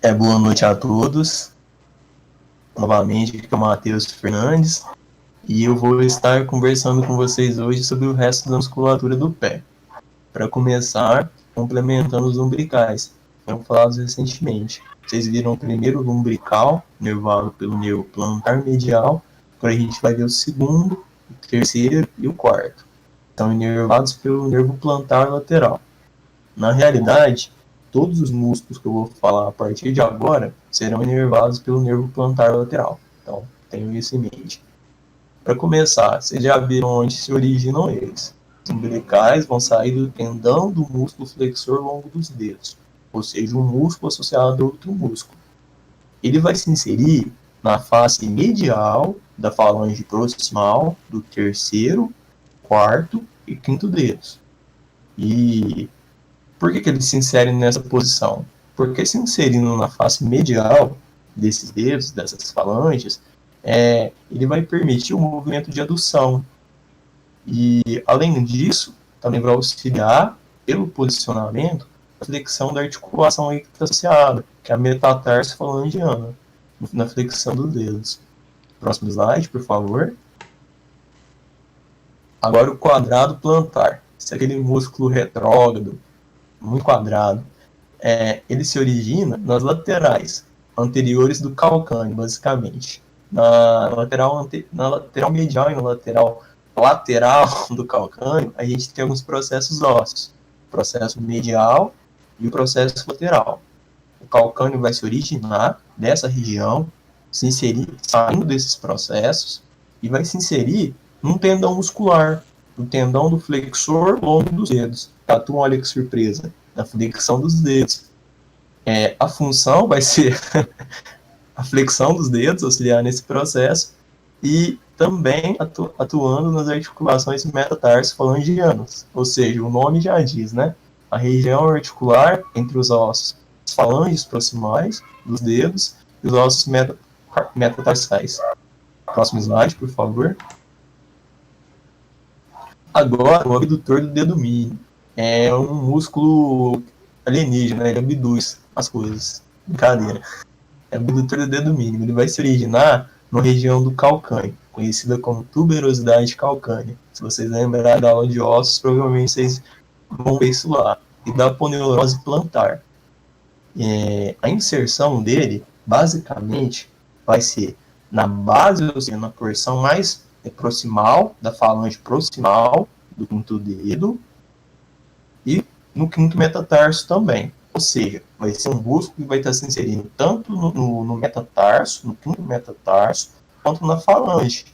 Boa noite a todos. Novamente, aqui é o Matheus Fernandes e eu vou estar conversando com vocês hoje sobre o resto da musculatura do pé. Para começar, complementando os lumbricais, que foram falados recentemente. Vocês viram o primeiro lumbrical, nervado pelo nervo plantar medial, agora a gente vai ver o segundo, o terceiro e o quarto. São inervados pelo nervo plantar lateral. Na realidade, todos os músculos que eu vou falar a partir de agora serão inervados pelo nervo plantar lateral. Então, tenham isso em mente. Para começar, vocês já viram onde se originam eles. Os umbilicais vão sair do tendão do músculo flexor longo dos dedos, ou seja, um músculo associado a outro músculo. Ele vai se inserir na face medial da falange proximal do terceiro, quarto e quinto dedos. E por que ele se insere nessa posição? Porque se inserindo na face medial desses dedos, dessas falanges, ele vai permitir o movimento de adução. E, além disso, também vai auxiliar, pelo posicionamento, a flexão da articulação aí que está associada, que é a metatarso falangiana, na flexão dos dedos. Próximo slide, por favor. Agora o quadrado plantar. Esse é aquele músculo retrógrado, muito quadrado. Ele se origina nas laterais anteriores do calcâneo, basicamente. Na lateral medial e na lateral do calcâneo, a gente tem alguns processos ósseos. O processo medial e o processo lateral. O calcâneo vai se originar dessa região, se inserir, saindo desses processos, e vai se inserir num tendão muscular, no tendão do flexor longo dos dedos. Tatu, olha que surpresa, na flexão dos dedos. A função vai ser a flexão dos dedos, auxiliar nesse processo, e também atuando nas articulações metatarso-falangianas, ou seja, o nome já diz, né? A região articular entre os ossos falanges proximais dos dedos e os ossos metatarsais. Próximo slide, por favor. Agora, o abdutor do dedo mínimo. É um músculo alienígena, ele abduz as coisas. Brincadeira. É o abdutor do dedo mínimo. Ele vai se originar na região do calcâneo, conhecida como tuberosidade calcânea. Se vocês lembrarem da aula de ossos, provavelmente vocês vão ver isso lá. E da aponeurose plantar. A inserção dele, basicamente, vai ser na base, ou seja, na porção mais proximal, da falange proximal do quinto dedo, e no quinto metatarso também. Ou seja, vai ser um músculo que vai estar se inserindo tanto no metatarso, no quinto metatarso, quanto na falange.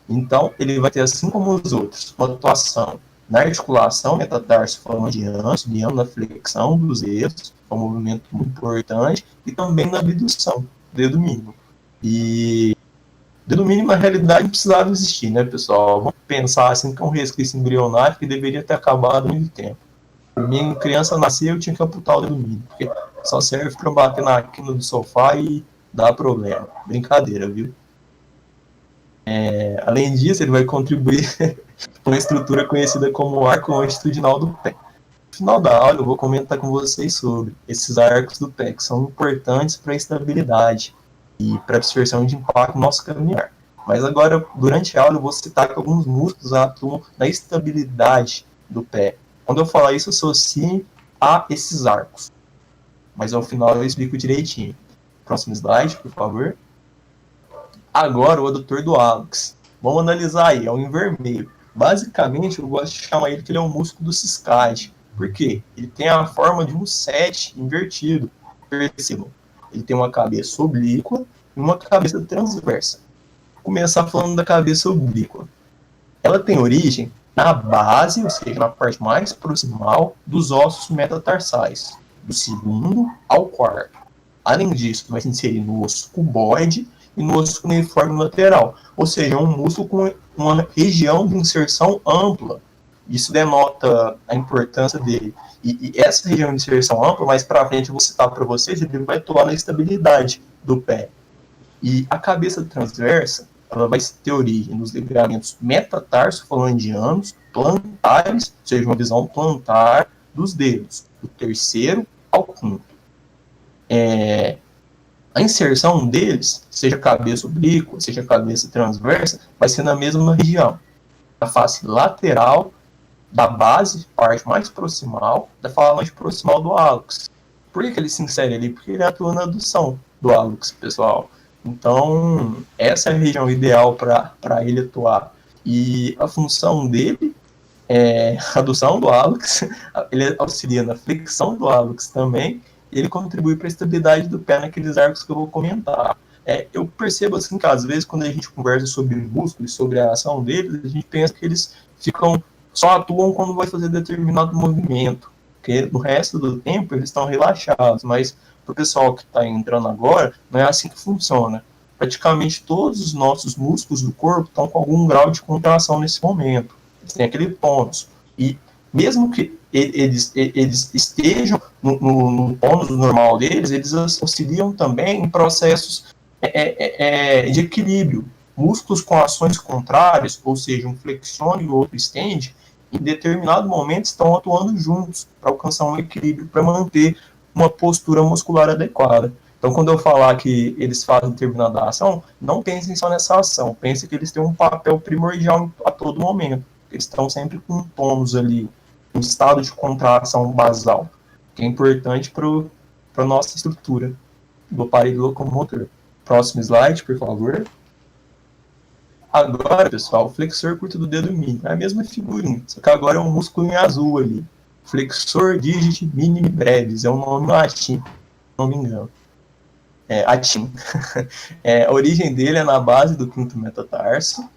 Então, ele vai ter, assim como os outros, uma atuação na articulação metatarso-falangiana, subindo na flexão dos dedos, é um movimento muito importante, e também na abdução, dedo mínimo. E dedo mínimo, na realidade, não precisava existir, né, pessoal? Vamos pensar assim que é um resquício embrionário que deveria ter acabado há muito tempo. Minha criança nasceu, eu tinha que amputar o dedo mínimo, porque só serve para bater na quina do sofá e dar problema. Brincadeira, viu? Além disso, ele vai contribuir com a estrutura conhecida como arco longitudinal do pé. No final da aula, eu vou comentar com vocês sobre esses arcos do pé, que são importantes para a estabilidade e para a absorção de impacto no nosso caminhar. Mas agora, durante a aula, eu vou citar que alguns músculos atuam na estabilidade do pé. Quando eu falar isso, associe a esses arcos. Mas ao final eu explico direitinho. Próximo slide, por favor. Agora o adutor do hálux. Vamos analisar aí, é um em vermelho. Basicamente, eu gosto de chamar ele que ele é um músculo do ciscade. Por quê? Ele tem a forma de um 7 invertido. Percebam. Ele tem uma cabeça oblíqua e uma cabeça transversa. Vou começar falando da cabeça oblíqua. Ela tem origem na base, ou seja, na parte mais proximal dos ossos metatarsais, do segundo ao quarto. Além disso, vai se inserir no osso cuboide e no osso cuneiforme lateral, ou seja, um músculo com uma região de inserção ampla. Isso denota a importância dele. E essa região de inserção ampla, mais para frente eu vou citar para vocês, ele vai atuar na estabilidade do pé. E a cabeça transversa, ela vai ter origem nos ligamentos metatarso-falangianos plantares, ou seja, uma visão plantar dos dedos, do terceiro ao quinto. A inserção deles, seja cabeça oblíqua, seja cabeça transversa, vai ser na mesma região. Na face lateral da base, parte mais proximal, da falange proximal do hálux. Por que ele se insere ali? Porque ele atua na adução do hálux, pessoal. Então, essa é a região ideal para ele atuar. E a função dele é a adução do hálux, ele auxilia na flexão do hálux também, e ele contribui para a estabilidade do pé naqueles arcos que eu vou comentar. Eu percebo assim que às vezes quando a gente conversa sobre músculos, sobre a ação deles, a gente pensa que eles só atuam quando vai fazer determinado movimento, porque no resto do tempo eles estão relaxados, mas para o pessoal que está entrando agora, não é assim que funciona. Praticamente todos os nossos músculos do corpo estão com algum grau de contração nesse momento. Eles têm aquele tônus. E mesmo que eles estejam no tônus normal deles, eles auxiliam também em processos de equilíbrio. Músculos com ações contrárias, ou seja, um flexione e o outro estende, em determinado momento estão atuando juntos para alcançar um equilíbrio, para manter uma postura muscular adequada. Então, quando eu falar que eles fazem determinada ação, não pensem só nessa ação, pensem que eles têm um papel primordial a todo momento. Eles estão sempre com um tônus ali, um estado de contração basal, que é importante para a nossa estrutura do aparelho locomotor. Próximo slide, por favor. Agora, pessoal, o flexor curto do dedo mínimo. É a mesma figurinha, só que agora é um músculo em azul ali. Flexor digit minimi brevis, é um nome latim, não me engano. Atim. A origem dele é na base do quinto metatarso,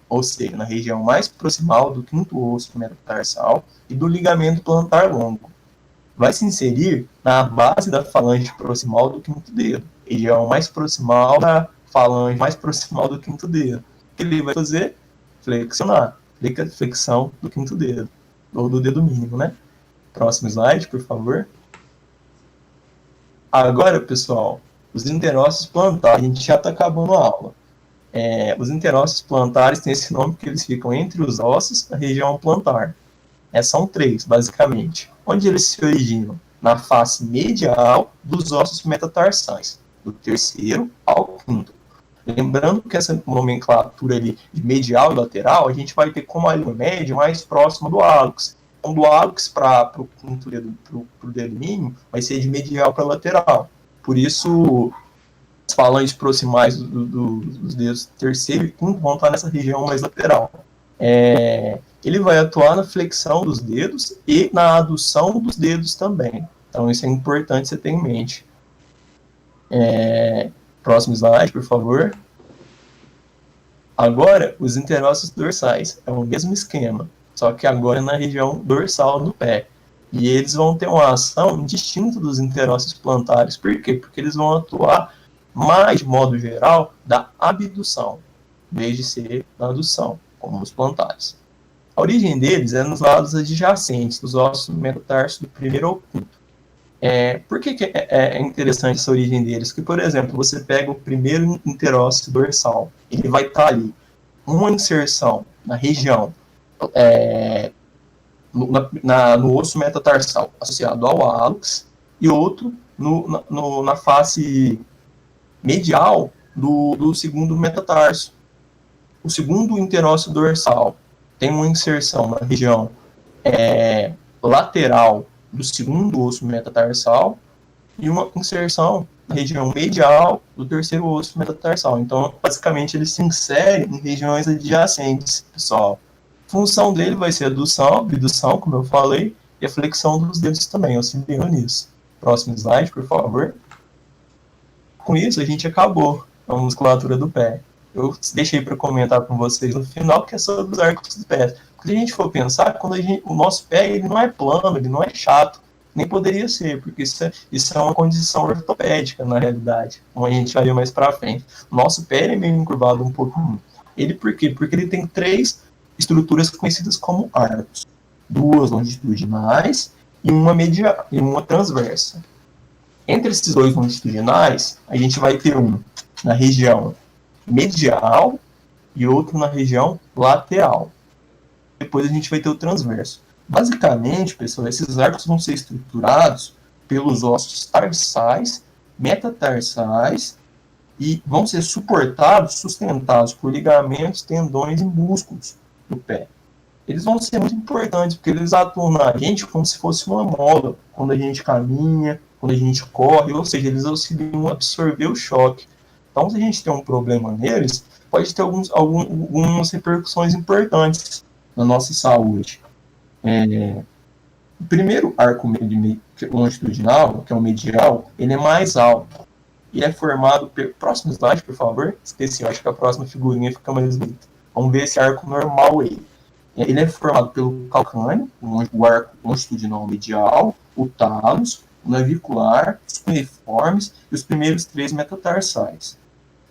ou seja, na região mais proximal do quinto osso metatarsal e do ligamento plantar longo. Vai se inserir na base da falange proximal do quinto dedo, região mais proximal da falange mais proximal do quinto dedo. O que ele vai fazer? Flexionar. Flexão do quinto dedo, ou do dedo mínimo, né? Próximo slide, por favor. Agora, pessoal, os interósseos plantares, a gente já está acabando a aula. Os interósseos plantares têm esse nome porque eles ficam entre os ossos da região plantar. São 3, basicamente. Onde eles se originam? Na face medial dos ossos metatarsais, do terceiro ao quinto. Lembrando que essa nomenclatura ali de medial e lateral, a gente vai ter como a linha média mais próxima do hálux. Então, do hálux para o quinto dedo, para o dedo mínimo, vai ser de medial para lateral. Por isso, as falanges proximais dos dedos terceiro e quinto vão estar nessa região mais lateral. Ele vai atuar na flexão dos dedos e na adução dos dedos também. Então, isso é importante você ter em mente. Próximo slide, por favor. Agora, os interósseos dorsais. É o mesmo esquema, só que agora na região dorsal do pé. E eles vão ter uma ação distinta dos interósseos plantares. Por quê? Porque eles vão atuar mais, de modo geral, da abdução, em vez de ser da adução, como os plantares. A origem deles é nos lados adjacentes, dos ossos metatarsos do primeiro ao quinto. Por que é interessante essa origem deles? Porque, por exemplo, você pega o primeiro interósseo dorsal, ele vai estar ali, uma inserção na região, no osso metatarsal, associado ao hálux, e outro na face medial do segundo metatarso. O segundo interósseo dorsal tem uma inserção na região lateral do segundo osso metatarsal e uma inserção na região medial do terceiro osso metatarsal. Então, basicamente, ele se insere em regiões adjacentes, pessoal. A função dele vai ser adução, abdução, como eu falei, e a flexão dos dedos também, auxiliando nisso. Próximo slide, por favor. Com isso, a gente acabou a musculatura do pé. Eu deixei para comentar com vocês no final, que é sobre os arcos dos pés. Porque se a gente for pensar, o nosso pé ele não é plano, ele não é chato, nem poderia ser, porque isso é uma condição ortopédica, na realidade, como a gente vai ver mais para frente. O nosso pé é meio encurvado um pouco. Ele por quê? Porque ele tem 3 estruturas conhecidas como arcos. 2 longitudinais e uma transversa. Entre esses 2 longitudinais, a gente vai ter um na região medial e outro na região lateral. Depois a gente vai ter o transverso. Basicamente, pessoal, esses arcos vão ser estruturados pelos ossos tarsais metatarsais e vão ser suportados, sustentados por ligamentos, tendões e músculos do pé. Eles vão ser muito importantes, porque eles atuam na gente como se fosse uma mola, quando a gente caminha, quando a gente corre, ou seja, eles auxiliam a absorver o choque. Então, se a gente tem um problema neles, pode ter algumas repercussões importantes na nossa saúde. O primeiro arco longitudinal, que é o medial, ele é mais alto. E é formado... Próximo slide, por favor. Esqueci, eu acho que a próxima figurinha fica mais bonita. Vamos ver esse arco normal aí. Ele é formado pelo calcâneo, o arco longitudinal medial, o tálus, o navicular, os cuneiformes e os primeiros 3 metatarsais.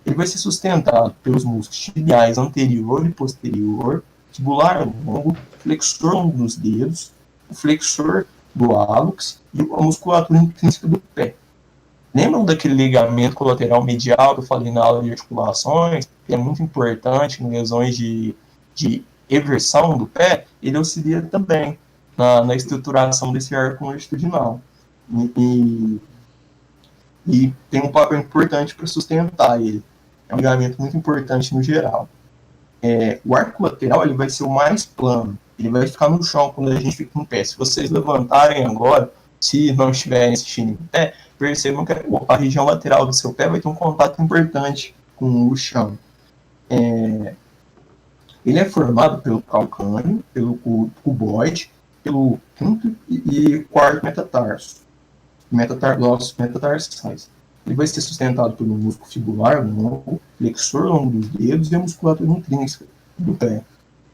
Ele vai ser sustentado pelos músculos tibiais anterior e posterior, tibular longo, flexor longo dos dedos, o flexor do hálux e a musculatura intrínseca do pé. Lembram daquele ligamento colateral medial que eu falei na aula de articulações, que é muito importante em lesões de eversão do pé? Ele auxilia também na estruturação desse arco longitudinal. E tem um papel importante para sustentar ele. É um ligamento muito importante no geral. O arco lateral ele vai ser o mais plano. Ele vai ficar no chão quando a gente fica em pé. Se vocês levantarem agora, se não estiverem assistindo em pé, percebam que a região lateral do seu pé vai ter um contato importante com o chão. Ele é formado pelo calcâneo, pelo cuboide, pelo quinto e quarto metatarso. Ossos metatarsais. Ele vai ser sustentado pelo músculo fibular longo, flexor longo dos dedos e a musculatura intrínseca do pé.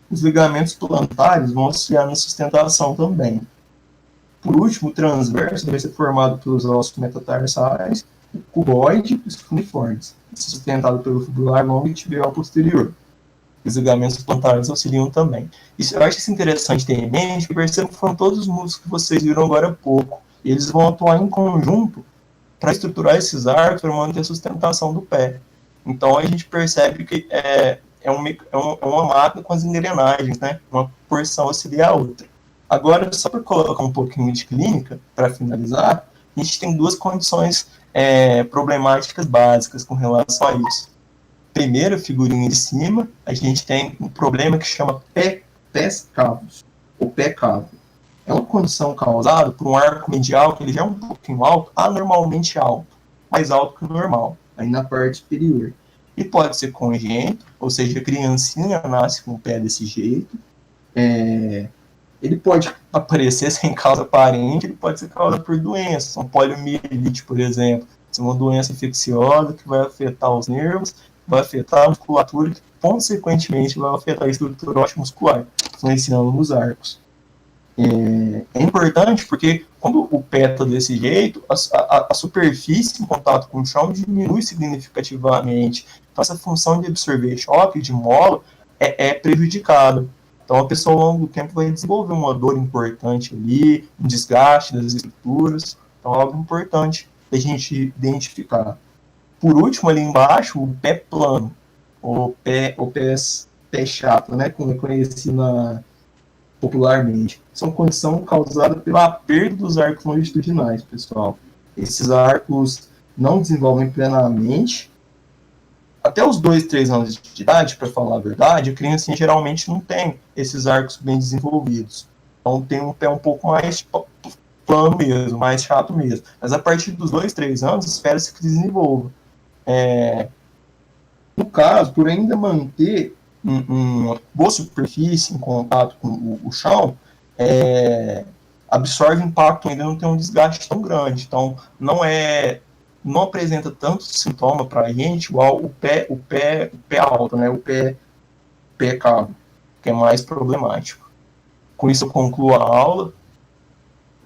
Os ligamentos plantares vão auxiliar na sustentação também. Por último, o transverso vai ser formado pelos ossos metatarsais, o cuboide e os cuneiformes, sustentado pelo fibular longo e tibial posterior. Os ligamentos plantares auxiliam também. Eu acho isso interessante ter em mente, porque percebo que foram todos os músculos que vocês viram agora há pouco. E eles vão atuar em conjunto para estruturar esses arcos, para manter a sustentação do pé. Então a gente percebe que é uma máquina com as engrenagens, né? Uma porção auxilia a outra. Agora, só para colocar um pouquinho de clínica, para finalizar, a gente tem 2 condições problemáticas básicas com relação a isso. Primeiro, figurinha de cima, a gente tem um problema que chama pés cavos, ou pé cavo. É uma condição causada por um arco medial que ele já é um pouquinho alto, anormalmente alto, mais alto que o normal, aí na parte superior. E pode ser congênito, ou seja, a criancinha nasce com o pé desse jeito. Ele pode aparecer sem causa aparente, ele pode ser causado por doenças, uma poliomielite, por exemplo. Isso é uma doença infecciosa que vai afetar os nervos, vai afetar a musculatura, que consequentemente vai afetar a estrutura óssea muscular, influenciando nos arcos. É importante porque quando o pé está desse jeito, a superfície em contato com o chão diminui significativamente. Então essa função de absorver choque, de mola, é prejudicada. Então a pessoa ao longo do tempo vai desenvolver uma dor importante ali, um desgaste das estruturas. Então é algo importante da gente identificar. Por último, ali embaixo, o pé plano, ou pé chato, né, como é conhecido popularmente. São condição causada pela perda dos arcos longitudinais, pessoal. Esses arcos não desenvolvem plenamente. Até os 2, 3 anos de idade, para falar a verdade, a criancinha geralmente não tem esses arcos bem desenvolvidos. Então tem um pé um pouco mais plano mesmo, mais chato mesmo. Mas a partir dos 2, 3 anos, espera-se que desenvolva. No caso, por ainda manter uma boa superfície em contato com o chão, absorve impacto, ainda não tem um desgaste tão grande. Então, não apresenta tanto sintoma para a gente igual o pé alto, né? O pé cavo, que é mais problemático. Com isso, eu concluo a aula.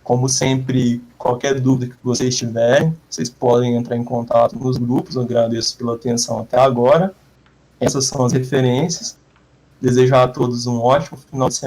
Como sempre, qualquer dúvida que vocês tiverem, vocês podem entrar em contato nos grupos. Eu agradeço pela atenção até agora. Essas são as referências. Desejo a todos um ótimo final de semana.